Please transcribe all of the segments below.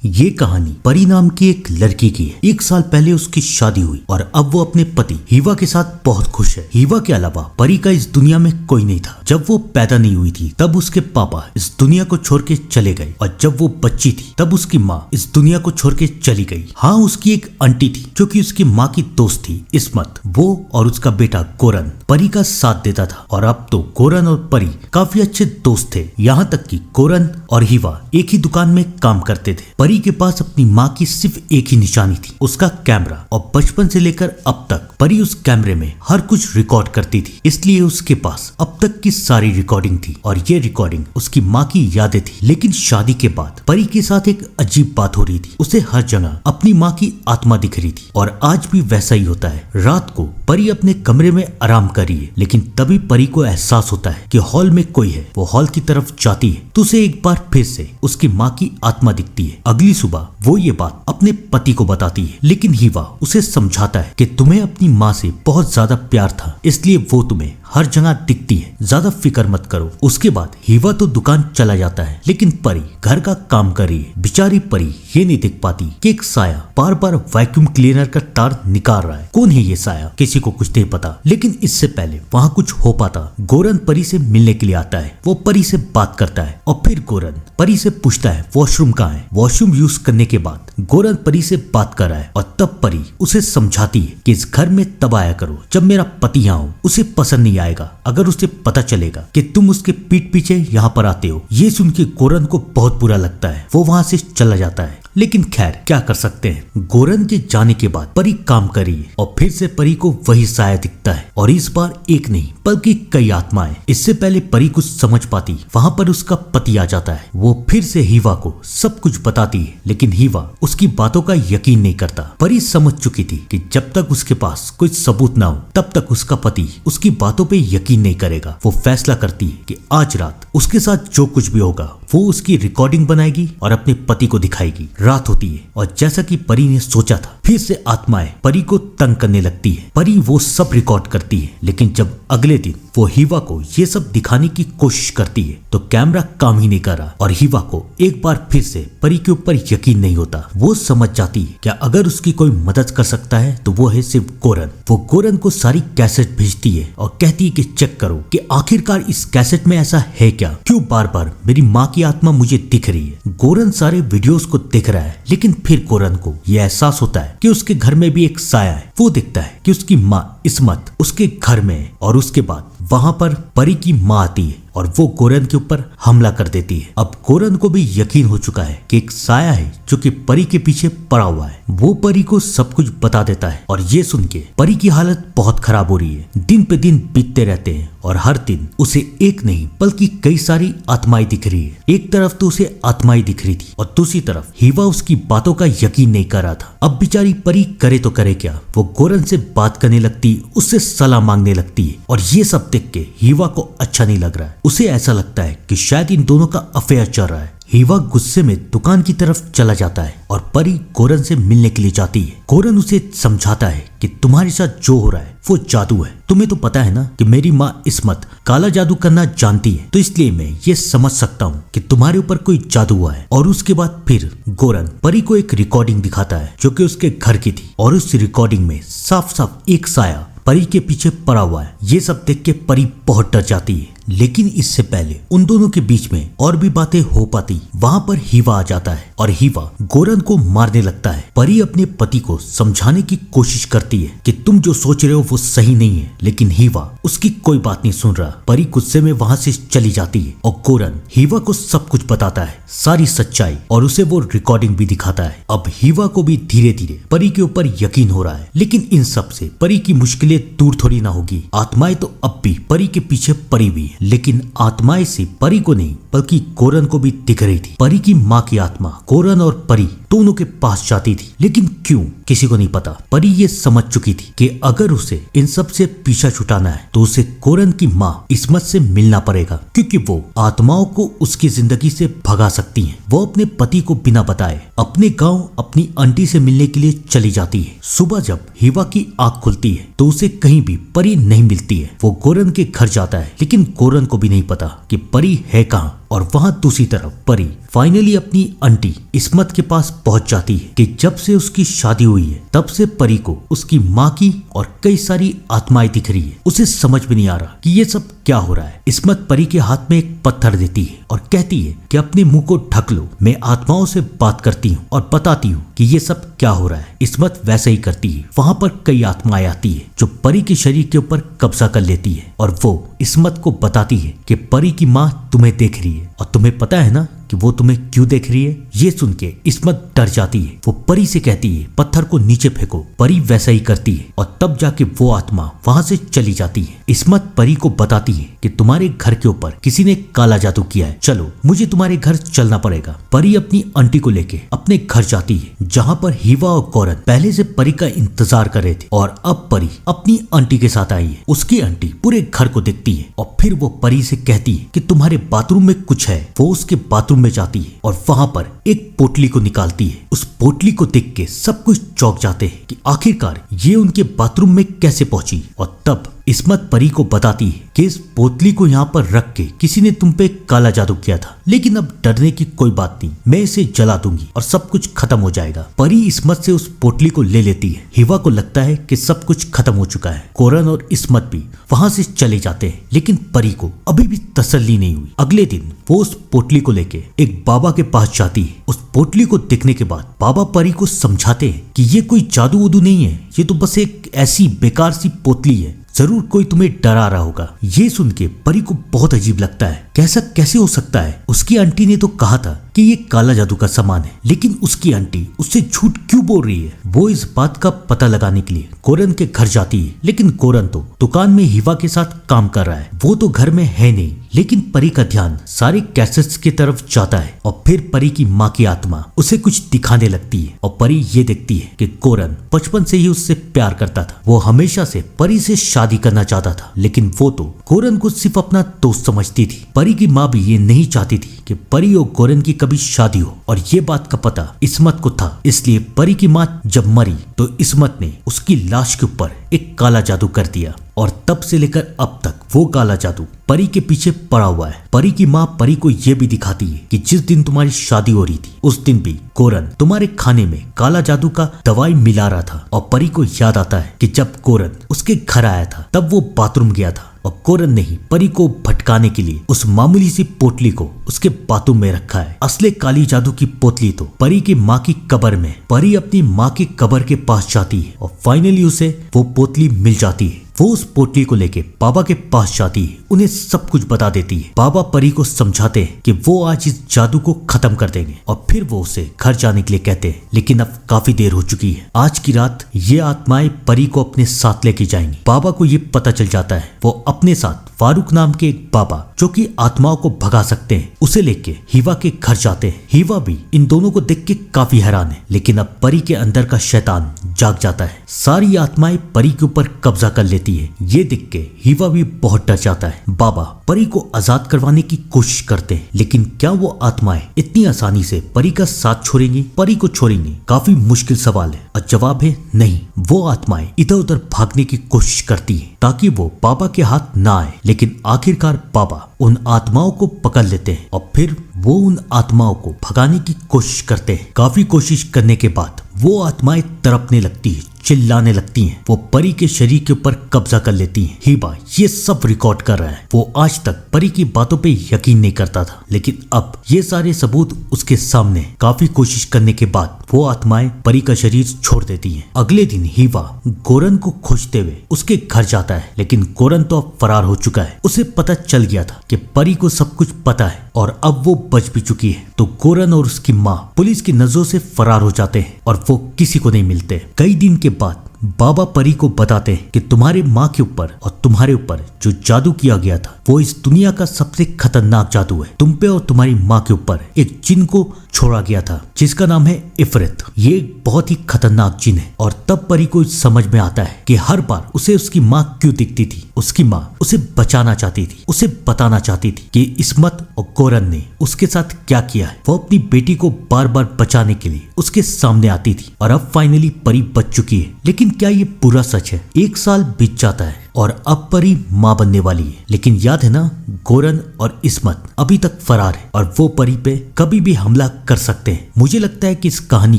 ये कहानी परी नाम की एक लड़की की है। 1 साल पहले उसकी शादी हुई और अब वो अपने पति हीवा के साथ बहुत खुश है। हीवा के अलावा परी का इस दुनिया में कोई नहीं था। जब वो पैदा नहीं हुई थी तब उसके पापा इस दुनिया को छोड़ के चले गए और जब वो बच्ची थी तब उसकी माँ इस दुनिया को छोड़ के चली गई। हाँ, उसकी एक आंटी थी जो कि उसकी माँ की दोस्त थी इस्मत। वो और उसका बेटा गोरन परी का साथ देता था और अब तो गोरन और परी काफी अच्छे दोस्त थे। यहाँ तक कि गोरन और हीवा एक ही दुकान में काम करते थे। परी के पास अपनी माँ की सिर्फ एक ही निशानी थी, उसका कैमरा, और बचपन से लेकर अब तक परी उस कैमरे में हर कुछ रिकॉर्ड करती थी। इसलिए उसके पास अब तक की सारी रिकॉर्डिंग थी और ये रिकॉर्डिंग उसकी माँ की यादें थी। लेकिन शादी के बाद परी के साथ एक अजीब बात हो रही थी। उसे हर जगह अपनी माँ की आत्मा दिख रही थी और आज भी वैसा ही होता है। रात को परी अपने कमरे में आराम कर रही है, लेकिन तभी परी को एहसास होता है कि हॉल में कोई है। वो हॉल की तरफ जाती है तो उसे एक बार फिर से उसकी माँ की आत्मा दिखती है। अगली सुबह वो ये बात अपने पति को बताती है, लेकिन हीवा उसे समझाता है कि तुम्हें अपनी माँ से बहुत ज्यादा प्यार था, इसलिए वो तुम्हें हर जगह दिखती है, ज्यादा फिक्र मत करो। उसके बाद हीवा तो दुकान चला जाता है, लेकिन परी घर का काम कर रही है। बेचारी परी ये नहीं देख पाती कि एक साया बार बार वैक्यूम क्लीनर का तार निकाल रहा है। कौन है ये साया, किसी को कुछ नहीं पता। लेकिन इससे पहले वहाँ कुछ हो पाता, गोरन परी से मिलने के लिए आता है। वो परी से बात करता है और फिर गोरन परी से पूछता है वॉशरूम कहाँ है। वॉशरूम यूज करने के बाद गोरन परी से बात कर रहा है और तब परी उसे समझाती है कि इस घर में तब आया करो जब मेरा पति यहाँ हो। उसे पसंद नहीं आएगा अगर उसे पता चलेगा कि तुम उसके पीठ पीछे यहाँ पर आते हो। ये सुन के गोरन को बहुत बुरा लगता है। वो वहाँ से चला जाता है, लेकिन खैर क्या कर सकते हैं। गोरन के जाने के बाद परी काम कर रही है और फिर से परी को वही साया दिखता है और इस बार एक नहीं बल्कि कई आत्माएं। इससे पहले परी कुछ समझ पाती, वहाँ पर उसका पति आ जाता है। वो फिर से हीवा को सब कुछ बताती है, लेकिन हीवा उसकी बातों का यकीन नहीं करता। परी समझ चुकी थी कि जब तक उसके पास कोई सबूत ना हो तब तक उसका पति उसकी बातों पे यकीन नहीं करेगा। वो फैसला करती है कि आज रात उसके साथ जो कुछ भी होगा वो उसकी रिकॉर्डिंग बनाएगी और अपने पति को दिखाएगी। रात होती है और जैसा कि परी ने सोचा था, फिर से आत्माएं परी को तंग करने लगती है। परी वो सब रिकॉर्ड करती है, लेकिन जब अगले दिन वो हीवा को ये सब दिखाने की कोशिश करती है तो कैमरा काम ही नहीं कर रहा और हीवा को एक बार फिर से परी के ऊपर यकीन नहीं होता। वो समझ जाती है कि अगर उसकी कोई मदद कर सकता है तो वो है सिर्फ गोरन। वो गोरन को सारी कैसेट भेजती है और कहती है कि चेक करो कि आखिरकार इस कैसेट में ऐसा है क्या, क्यों बार बार मेरी माँ की आत्मा मुझे दिख रही है। गोरन सारे वीडियोस को देख रहा है, लेकिन फिर गोरन को यह एहसास होता है कि उसके घर में भी एक साया है। वो दिखता है कि उसकी माँ इस्मत उसके घर में है और उसके बाद वहाँ पर परी की माँ आती है और वो गोरन के ऊपर हमला कर देती है। अब गोरन को भी यकीन हो चुका है कि एक साया है जो कि परी के पीछे पड़ा हुआ है। वो परी को सब कुछ बता देता है और ये सुन के परी की हालत बहुत खराब हो रही है। दिन पे दिन बीतते रहते हैं और हर दिन उसे एक नहीं बल्कि कई सारी आत्माएं दिख रही है। एक तरफ तो उसे आत्माएं दिख रही थी और दूसरी तरफ हीवा उसकी बातों का यकीन नहीं कर रहा था। अब बेचारी परी करे तो करे क्या। वो गोरन से बात करने लगती, उससे सलाह मांगने लगती है और ये सब देख के हीवा को अच्छा नहीं लग रहा है। उसे ऐसा लगता है कि शायद इन दोनों का अफेयर चल रहा है। हीवा गुस्से में दुकान की तरफ चला जाता है और परी गोरन से मिलने के लिए जाती है। गोरन उसे समझाता है कि तुम्हारे साथ जो हो रहा है वो जादू है। तुम्हें तो पता है ना कि मेरी माँ इस्मत काला जादू करना जानती है, तो इसलिए मैं ये समझ सकता हूँ कि तुम्हारे ऊपर कोई जादू हुआ है। और उसके बाद फिर गोरन परी को एक रिकॉर्डिंग दिखाता है जो कि उसके घर की थी और उस रिकॉर्डिंग में साफ साफ एक साया परी के पीछे पड़ा हुआ है। ये सब देख के परी बहुत डर जाती है, लेकिन इससे पहले उन दोनों के बीच में और भी बातें हो पाती। वहाँ पर हीवा आ जाता है और हीवा गोरन को मारने लगता है। परी अपने पति को समझाने की कोशिश करती है कि तुम जो सोच रहे हो वो सही नहीं है, लेकिन हीवा उसकी कोई बात नहीं सुन रहा। परी गुस्से में वहाँ से चली जाती है और गोरन हीवा को सब कुछ बताता है, सारी सच्चाई, और उसे वो रिकॉर्डिंग भी दिखाता है। अब हीवा को भी धीरे धीरे परी के ऊपर यकीन हो रहा है, लेकिन इन सब से परी की मुश्किलें दूर थोड़ी ना होगी। आत्माएं तो अब भी परी के पीछे पड़ी हुई, लेकिन आत्माएं से परी को नहीं बल्कि गोरन को भी दिख रही थी। परी की माँ की आत्मा गोरन और परी दोनों के पास जाती थी, लेकिन क्यों किसी को नहीं पता। परी ये समझ चुकी थी कि अगर उसे इन सब से पीछा छुटाना है तो उसे गोरन की माँ इस्मत से मिलना पड़ेगा, क्योंकि वो आत्माओं को उसकी जिंदगी से भगा सकती हैं। वो अपने पति को बिना बताए अपने गांव अपनी आंटी से मिलने के लिए चली जाती है। सुबह जब हिवा की आंख खुलती है तो उसे कहीं भी परी नहीं मिलती है। वो गोरन के घर जाता है लेकिन गोरन को भी नहीं पता कि परी है कहाँ। और वहां दूसरी तरफ परी फाइनली अपनी आंटी इस्मत के पास पहुंच जाती है कि जब से उसकी शादी हुई है तब से परी को उसकी माँ की और कई सारी आत्माएं दिख रही है। उसे समझ में नहीं आ रहा कि ये सब क्या हो रहा है। इस्मत परी के हाथ में एक पत्थर देती है और कहती है कि अपने मुंह को ढक लो, मैं आत्माओं से बात करती हूँ और बताती हूँ कि ये सब क्या हो रहा है। इस्मत वैसे ही करती है। वहां पर कई आत्माएं आती है जो परी के शरीर के ऊपर कब्जा कर लेती है और वो इस्मत को बताती है कि परी की माँ तुम्हें देख रही है और तुम्हें पता है ना कि वो तुम्हें क्यों देख रही है। ये सुन के इस्मत डर जाती है। वो परी से कहती है पत्थर को नीचे फेंको। परी वैसा ही करती है और तब जाके वो आत्मा वहां से चली जाती है। इस्मत परी को बताती है कि तुम्हारे घर के ऊपर किसी ने काला जादू किया है, चलो मुझे तुम्हारे घर चलना पड़ेगा। परी अपनी आंटी को लेके अपने घर जाती है जहाँ पर हिवा और गोरन पहले से परी का इंतजार कर रहे थे और अब परी अपनी आंटी के साथ आई है। उसकी आंटी पूरे घर को देखती है और फिर वो परी से कहती है कि तुम्हारे बाथरूम में कुछ है। वो उसके बाथरूम में जाती है और वहां पर एक पोटली को निकालती है। उस पोटली को देख के सब कुछ चौंक जाते हैं कि आखिरकार ये उनके बाथरूम में कैसे पहुंची। और तब इस्मत परी को बताती है कि इस पोटली को यहाँ पर रख के किसी ने तुम पे काला जादू किया था, लेकिन अब डरने की कोई बात नहीं, मैं इसे जला दूंगी और सब कुछ खत्म हो जाएगा। परी इस्मत से उस पोटली को ले लेती है। हिवा को लगता है कि सब कुछ खत्म हो चुका है। गोरन और इस्मत भी वहां से चले जाते हैं लेकिन परी को अभी भी तसल्ली नहीं हुई। अगले दिन वो उस पोटली को लेके एक बाबा के पास जाती है। उस पोटली को देखने के बाद बाबा परी को समझाते हैं कि ये कोई जादू वुदू नहीं है, ये तो बस एक ऐसी बेकार सी पोटली है, जरूर कोई तुम्हें डरा रहा होगा। ये सुन के परी को बहुत अजीब लगता है, कैसा कैसे हो सकता है। उसकी आंटी ने तो कहा था कि ये काला जादू का सामान है, लेकिन उसकी आंटी उससे झूठ क्यों बोल रही है। वो इस बात का पता लगाने के लिए गोरन के घर जाती है लेकिन गोरन तो दुकान में हिवा के साथ काम कर रहा है, वो तो घर में है नहीं। लेकिन परी का ध्यान सारे कैसेट्स की तरफ जाता है और फिर परी की माँ की आत्मा उसे कुछ दिखाने लगती है और परी ये देखती है कि गोरन बचपन से ही उससे प्यार करता था। वो हमेशा से परी से शादी करना चाहता था लेकिन वो तो गोरन को सिर्फ अपना दोस्त समझती थी। परी की माँ भी ये नहीं चाहती थी कि परी और गोरन की कभी शादी हो और ये बात का पता इस्मत को था। इसलिए परी की माँ जब मरी तो इस्मत ने उसकी लाश के ऊपर एक काला जादू कर दिया और तब से लेकर अब तक वो काला जादू परी के पीछे पड़ा हुआ है। परी की माँ परी को ये भी दिखाती है कि जिस दिन तुम्हारी शादी हो रही थी उस दिन भी गोरन तुम्हारे खाने में काला जादू का दवाई मिला रहा था। और परी को याद आता है कि जब गोरन उसके घर आया था तब वो बाथरूम गया था और गोरन ने ही परी को भटकाने के लिए उस मामूली सी पोटली को उसके बाथरूम में रखा है। असली काली जादू की पोटली तो परी की माँ की कब्र में। परी अपनी माँ की कब्र के पास जाती है और फाइनली उसे वो पोटली मिल जाती है। वो उस पोटली को लेके बाबा के पास जाती है, उन्हें सब कुछ बता देती है। बाबा परी को समझाते हैं कि वो आज इस जादू को खत्म कर देंगे और फिर वो उसे घर जाने के लिए कहते हैं। लेकिन अब काफी देर हो चुकी है, आज की रात ये आत्माएं परी को अपने साथ लेके जाएंगी। बाबा को ये पता चल जाता है। वो अपने साथ फारूक नाम के एक बाबा जो कि आत्माओं को भगा सकते हैं उसे लेके हिवा के घर जाते हैं। हिवा भी इन दोनों को देख के काफी हैरान है लेकिन अब परी के अंदर का शैतान जाग जाता है। सारी आत्माएं परी के ऊपर कब्जा कर लेती है। ये देख के हिवा भी बहुत डर जाता है। बाबा परी को आजाद करवाने की कोशिश करते हैं लेकिन क्या वो आत्माएं इतनी आसानी से परी का साथ छोड़ेंगी, परी को छोड़ेंगी? काफी मुश्किल सवाल है और जवाब है नहीं। वो आत्माएं इधर उधर भागने की कोशिश करती है ताकि वो बाबा के हाथ ना आए, लेकिन आखिरकार बाबा उन आत्माओं को पकड़ लेते हैं और फिर वो उन आत्माओं को भगाने की कोशिश करते हैं। काफी कोशिश करने के बाद वो आत्माएं तड़पने लगती है, चिल्लाने लगती हैं। वो परी के शरीर के ऊपर कब्जा कर लेती हैं। हिबा ये सब रिकॉर्ड कर रहा है। वो आज तक परी की बातों पे यकीन नहीं करता था लेकिन अब ये सारे सबूत उसके सामने। काफी कोशिश करने के बाद वो आत्माएं परी का शरीर छोड़ देती हैं। अगले दिन हिबा गोरन को खोजते हुए उसके घर जाता है लेकिन गोरन तो अब फरार हो चुका है। उसे पता चल गया था कि परी को सब कुछ पता है और अब वो बच भी चुकी है। तो गोरन और उसकी माँ पुलिस की नजरों से फरार हो जाते हैं और वो किसी को नहीं मिलते। कई दिन के बाद बाबा परी को बताते हैं कि तुम्हारे माँ के ऊपर और तुम्हारे ऊपर जो जादू किया गया था वो इस दुनिया का सबसे खतरनाक जादू है। तुम पे और तुम्हारी माँ के ऊपर एक जिन को छोड़ा गया था जिसका नाम है इफरित। ये एक बहुत ही खतरनाक जिन है। और तब परी को समझ में आता है कि हर बार उसे उसकी माँ क्यों दिखती थी उसकी माँ उसे बचाना चाहती थी, उसे बताना चाहती थी कि इस्मत और गोरन ने उसके साथ क्या किया है। वो अपनी बेटी को बार बार बचाने के लिए उसके सामने आती थी और अब फाइनली परी बच चुकी है। लेकिन क्या ये पूरा सच है? 1 साल बीत जाता है और अब परी माँ बनने वाली है। लेकिन याद है ना, गोरन और इस्मत अभी तक फरार है और वो परी पे कभी भी हमला कर सकते हैं। मुझे लगता है कि इस कहानी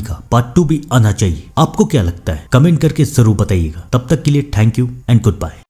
का पार्ट 2 भी आना चाहिए। आपको क्या लगता है? कमेंट करके जरूर बताइएगा। तब तक के लिए thank you and good bye.